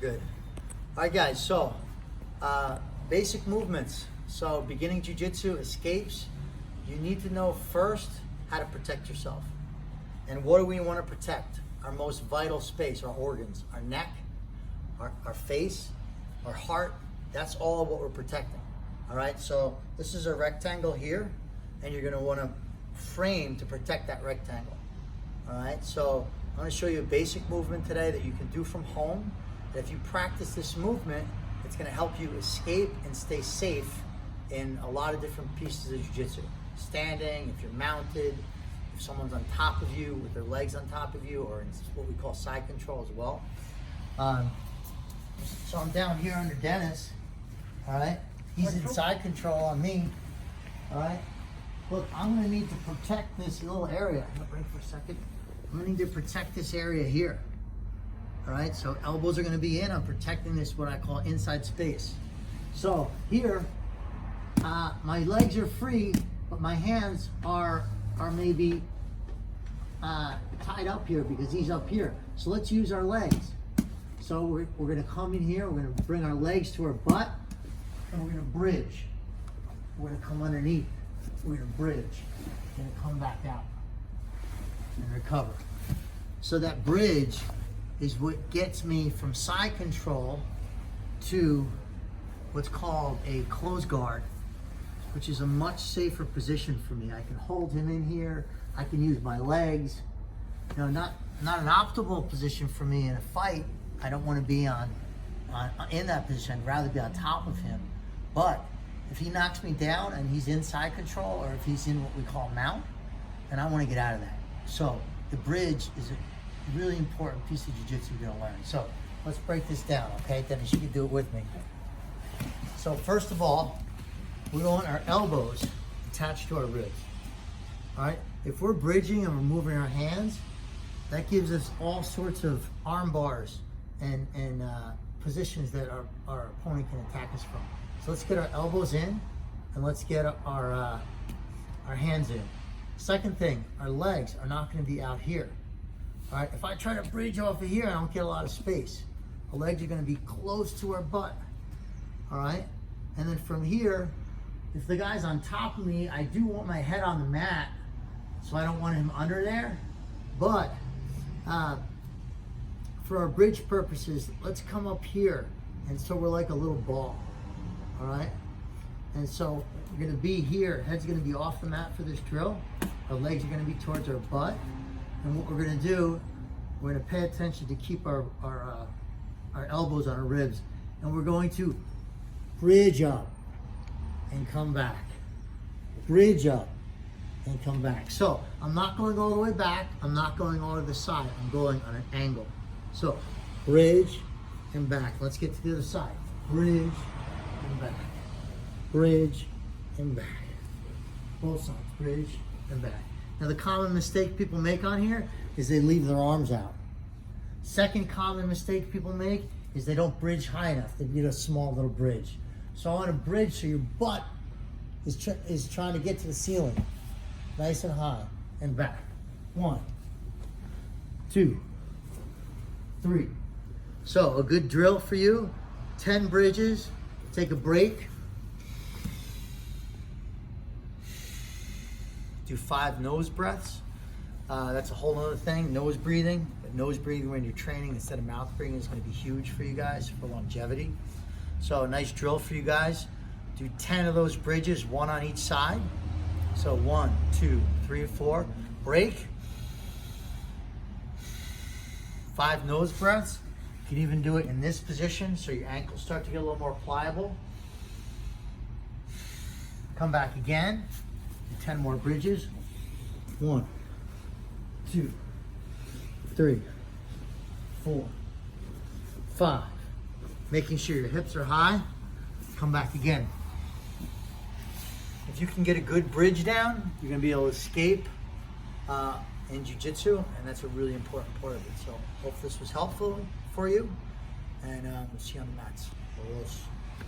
Good. All right, guys. So, basic movements. So, beginning jiu-jitsu, escapes. You need to know first how to protect yourself. And what do we want to protect? Our most vital space, our organs, our neck, our face, our heart. That's all what we're protecting. All right. So, this is a rectangle here, and you're going to want to frame to protect that rectangle. All right. So, I'm going to show you a basic movement today that you can do from home. If you practice this movement, it's going to help you escape and stay safe in a lot of different pieces of jiu-jitsu. Standing, if you're mounted, if someone's on top of you with their legs on top of you, or in what we call side control as well. So I'm down here under Dennis, all right? He's in side control on me, all right? Look, I'm going to need to protect this little area. I'm going to break for a second. I'm going to need to protect this area here. All right, so elbows are going to be in. I'm protecting this, what I call inside space. So here, my legs are free, but my hands are maybe tied up here because he's up here. So let's use our legs. So we're going to come in here. We're going to bring our legs to our butt, and we're going to bridge. We're going to come underneath. We're going to bridge. We're going to come back out and recover. So that bridge is what gets me from side control to what's called a close guard, which is a much safer position for me. I can hold him in here. I can use my legs. You know, not an optimal position for me in a fight. I don't want to be in that position. I'd rather be on top of him. But if he knocks me down and he's in side control, or if he's in what we call mount, then I want to get out of that. So the bridge is a really important piece of jiu-jitsu you're gonna learn. So let's break this down, okay? Dennis, you can do it with me. So first of all, we want our elbows attached to our ribs. All right? If we're bridging and we're moving our hands, that gives us all sorts of arm bars and positions that our opponent can attack us from. So let's get our elbows in, and let's get our hands in. Second thing, our legs are not gonna be out here. All right, if I try to bridge off of here, I don't get a lot of space. The legs are going to be close to our butt. All right, and then from here, if the guy's on top of me, I do want my head on the mat, so I don't want him under there. But for our bridge purposes, let's come up here, and so we're like a little ball. All right, and so we're going to be here. Head's going to be off the mat for this drill. Our legs are going to be towards our butt. And what we're going to do, we're going to pay attention to keep our elbows on our ribs. And we're going to bridge up and come back. Bridge up and come back. So I'm not going all the way back. I'm not going all to the side. I'm going on an angle. So bridge and back. Let's get to the other side. Bridge and back. Bridge and back. Both sides. Bridge and back. Now the common mistake people make on here is they leave their arms out. Second common mistake people make is they don't bridge high enough. They get a small little bridge. So I want to bridge so your butt is trying to get to the ceiling. Nice and high and back. 1, 2, 3. So a good drill for you, 10 bridges, take a break. Do 5 nose breaths. That's a whole other thing, nose breathing. But nose breathing when you're training instead of mouth breathing is gonna be huge for you guys for longevity. So a nice drill for you guys. Do 10 of those bridges, 1 on each side. So 1, 2, 3, 4. Break. 5 nose breaths. You can even do it in this position so your ankles start to get a little more pliable. Come back again. 10 more bridges. 1, 2, 3, 4, 5. Making sure your hips are high. Come back again. If you can get a good bridge down, you're going to be able to escape in jiu-jitsu, and that's a really important part of it. So hope this was helpful for you, and we'll see you on the mats. Adios.